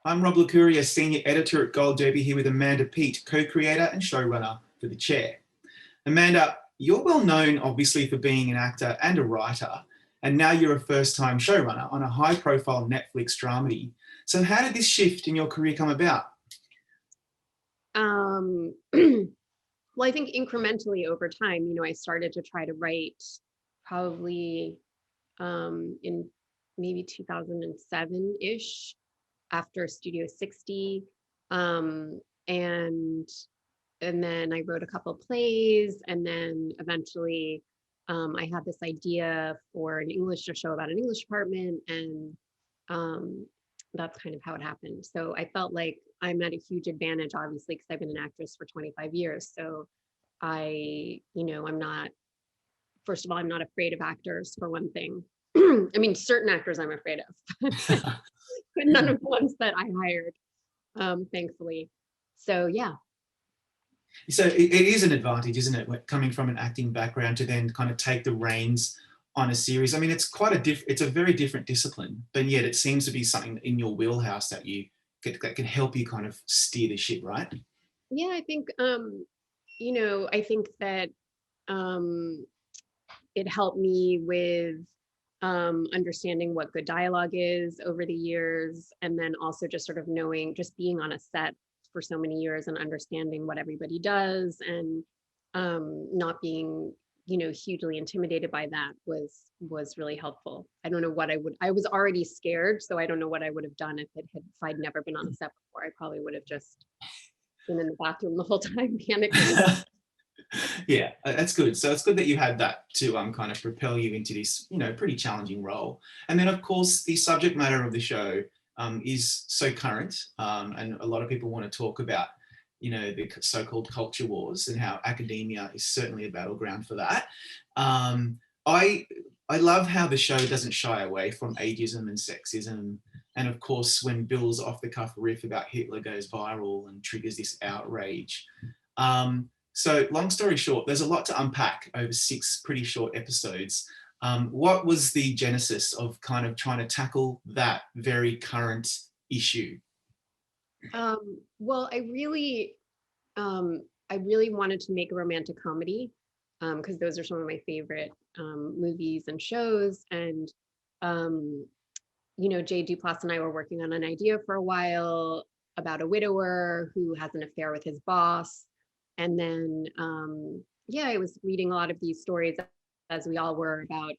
I'm Rob Licuria, Senior Editor at Gold Derby, here with Amanda Peet, co-creator and showrunner for The Chair. Amanda, you're well known, obviously, for being an actor and a writer, and now you're a first-time showrunner on a high-profile Netflix dramedy. So how did this shift in your career come about? Well, I think incrementally over time, I started to try to write probably in maybe 2007-ish after Studio 60. And then I wrote a couple plays, and then eventually I had this idea for a show about an English department, and that's kind of how it happened. So I felt like I'm at a huge advantage, obviously, because I've been an actress for 25 years. So I'm not, first of all, I'm not afraid of actors, for one thing. I mean, certain actors I'm afraid of, but none of the ones that I hired, thankfully. So yeah. So it is an advantage, isn't it, coming from an acting background to then kind of take the reins on a series? I mean, it's it's a very different discipline, but yet it seems to be something in your wheelhouse that that can help you kind of steer the ship, right? Yeah, I think, I think that it helped me with understanding what good dialogue is over the years, and then also just sort of knowing, just being on a set for so many years and understanding what everybody does, and not being hugely intimidated by that was really helpful. I don't know what I was already scared, so I don't know what I would have done if I'd never been on a set before. I probably would have just been in the bathroom the whole time panicking. Yeah, that's good. So it's good that you had that to kind of propel you into this, pretty challenging role. And then, of course, the subject matter of the show is so current, and a lot of people want to talk about, the so-called culture wars and how academia is certainly a battleground for that. I I love how the show doesn't shy away from ageism and sexism. And of course, when Bill's off-the-cuff riff about Hitler goes viral and triggers this outrage. So long story short, there's a lot to unpack over 6 pretty short episodes. What was the genesis of kind of trying to tackle that very current issue? Well, I really wanted to make a romantic comedy, because those are some of my favorite movies and shows. And um, Jay Duplass and I were working on an idea for a while about a widower who has an affair with his boss. And then, yeah, I was reading a lot of these stories, as we all were, about,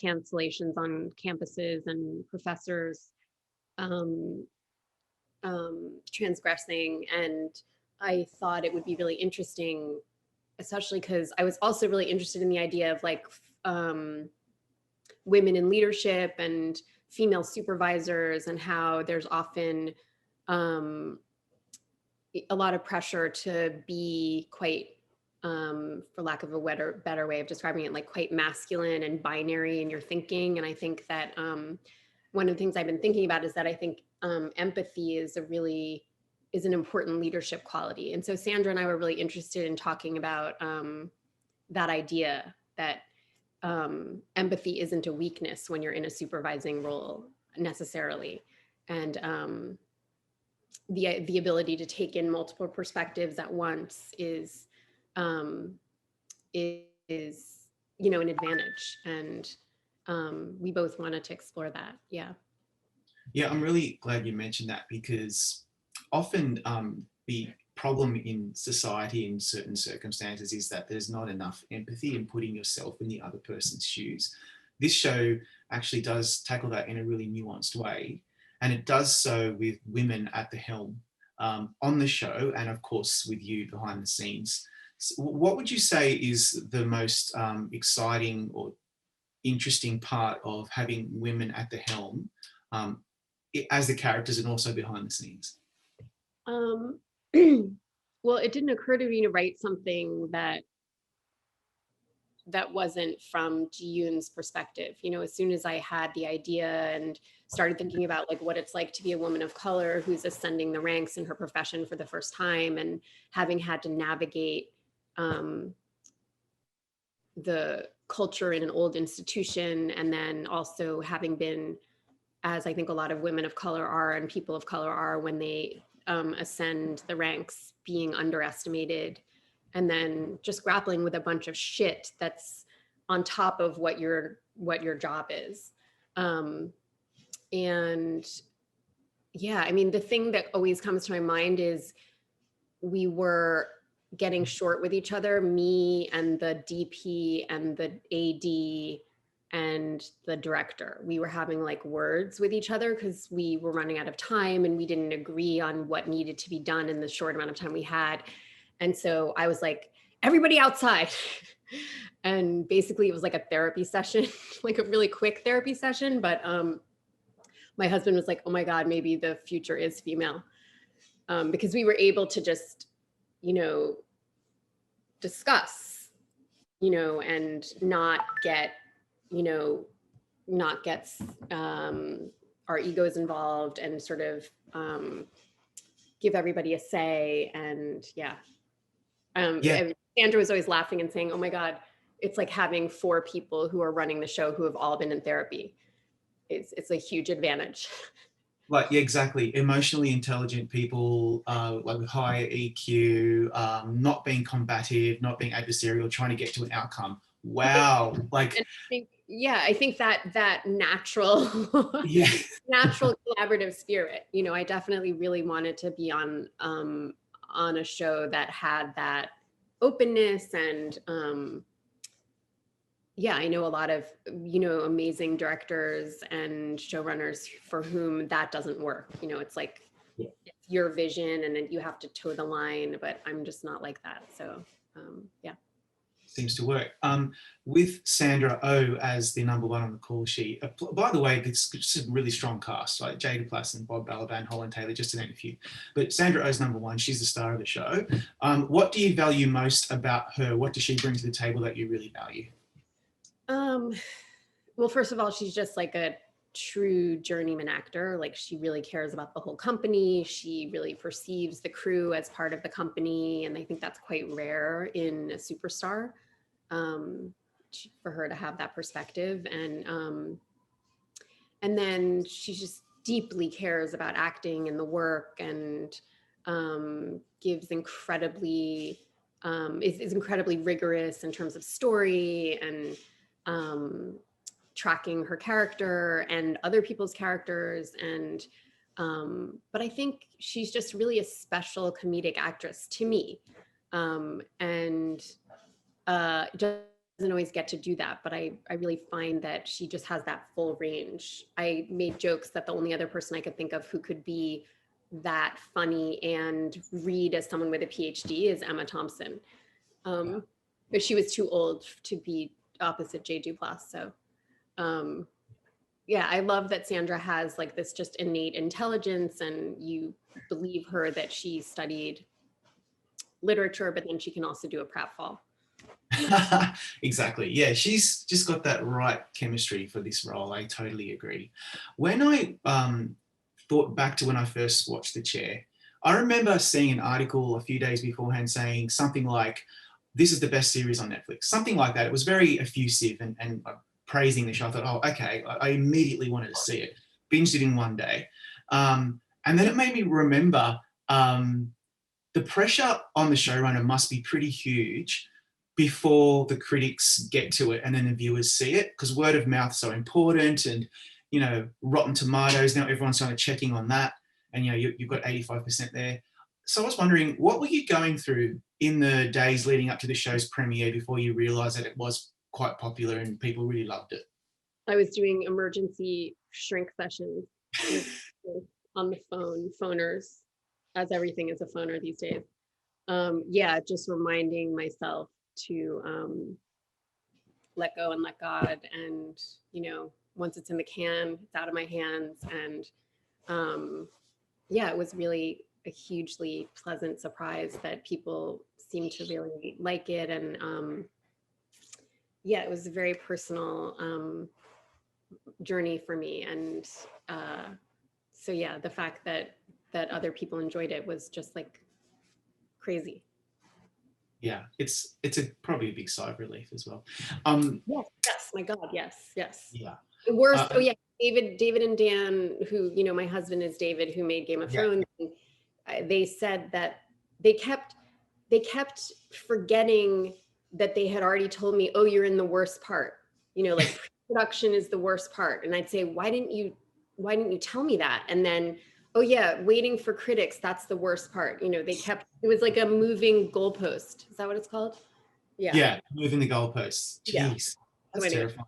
cancellations on campuses and professors um, transgressing. And I thought it would be really interesting, especially because I was also really interested in the idea of like women in leadership and female supervisors, and how there's often um, a lot of pressure to be quite, for lack of a better way of describing it, like quite masculine and binary in your thinking. And I think that one of the things I've been thinking about is that I think empathy is an important leadership quality. And so Sandra and I were really interested in talking about that idea that empathy isn't a weakness when you're in a supervising role necessarily. And the ability to take in multiple perspectives at once um, is an advantage. And we both wanted to explore that. Yeah. Yeah, I'm really glad you mentioned that, because often the problem in society in certain circumstances is that there's not enough empathy in putting yourself in the other person's shoes. This show actually does tackle that in a really nuanced way, and it does so with women at the helm on the show, and of course with you behind the scenes. So what would you say is the most exciting or interesting part of having women at the helm, um, as the characters and also behind the scenes? Um, well, it didn't occur to me to write something that wasn't from Ji-Yoon's perspective. As soon as I had the idea and started thinking about like what it's like to be a woman of color who's ascending the ranks in her profession for the first time, and having had to navigate the culture in an old institution, and then also having been as I think a lot of women of color are and people of color are when they ascend the ranks, being underestimated, and then just grappling with a bunch of shit that's on top of what your job is. And yeah, I mean, the thing that always comes to my mind is we were getting short with each other, me and the DP and the AD and the director. We were having like words with each other because we were running out of time and we didn't agree on what needed to be done in the short amount of time we had. And so I was like, everybody outside. And basically it was like a therapy session, like a really quick therapy session. But my husband was like, oh my God, maybe the future is female. Because we were able to just, you know, discuss, you know, and not get, you know, not get our egos involved and sort of give everybody a say. And yeah. Yeah. And Sandra was always laughing and saying, oh my God, it's like having 4 people who are running the show who have all been in therapy. It's a huge advantage. Like, yeah, exactly. Emotionally intelligent people, like with high EQ, not being combative, not being adversarial, trying to get to an outcome. Wow. Like, And I think that natural, yeah. natural collaborative spirit, you know, I definitely really wanted to be on a show that had that openness. And yeah, I know a lot of, you know, amazing directors and showrunners for whom that doesn't work. You know, it's like, Yeah. it's your vision and then you have to toe the line, but I'm just not like that. So yeah. Seems to work. With Sandra Oh as the number 1 on the call sheet. By the way, it's just a really strong cast, like Jada Plassen, Bob Balaban, Holland Taylor, just to name a few. But Sandra Oh's number 1. She's the star of the show. What do you value most about her? What does she bring to the table that you really value? Well, first of all, she's just like a true journeyman actor. Like she really cares about the whole company. She really perceives the crew as part of the company. And I think that's quite rare in a superstar, for her to have that perspective. And then she just deeply cares about acting and the work, and gives incredibly, is incredibly rigorous in terms of story and tracking her character and other people's characters. And but I think she's just really a special comedic actress to me. And doesn't always get to do that, but I really find that she just has that full range. I made jokes that the only other person I could think of who could be that funny and read as someone with a PhD is Emma Thompson. But she was too old to be opposite Jay Duplass. So yeah, I love that Sandra has like this just innate intelligence, and you believe her that she studied literature, but then she can also do a pratfall. Exactly. Yeah, she's just got that right chemistry for this role. I totally agree. When I thought back to when I first watched The Chair, I remember seeing an article a few days beforehand saying something like, this is the best series on Netflix, something like that. It was very effusive and praising the show. I thought, oh, okay. I immediately wanted to see it. Binged it in one day. And then it made me remember the pressure on the showrunner must be pretty huge before the critics get to it and then the viewers see it, because word of mouth is so important. And, you know, Rotten Tomatoes, now everyone's kind of checking on that. And, you know, you've got 85% there. So I was wondering, what were you going through in the days leading up to the show's premiere before you realised that it was quite popular and people really loved it? I was doing emergency shrink sessions on the phoners, as everything is a phoner these days. Yeah, just reminding myself to let go and let God. And, you know, once it's in the can, it's out of my hands. And yeah, it was really a hugely pleasant surprise that people seem to really like it. And yeah, it was a very personal journey for me. And so yeah, the fact that other people enjoyed it was just like crazy. Yeah, it's probably a big sigh of relief as well. Yes, my God, yes. Yeah. The worst, oh yeah, David and Dan, who, you know, my husband is David, who made Game of Yeah. Thrones. They said that they kept forgetting that they had already told me, oh, you're in the worst part. You know, like production is the worst part. And I'd say, why didn't you tell me that? And then, oh yeah, waiting for critics, that's the worst part. You know, they kept, it was like a moving goalpost. Is that what it's called? Yeah. Yeah, moving the goalposts. Yeah. Jeez, So that's anyway. terrifying.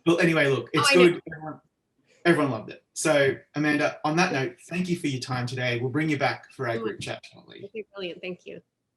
Well, anyway, look, it's I know. good. Everyone loved it. So, Amanda, on that note, thank you for your time today. We'll bring you back for our group chat shortly. Okay, brilliant. Thank you.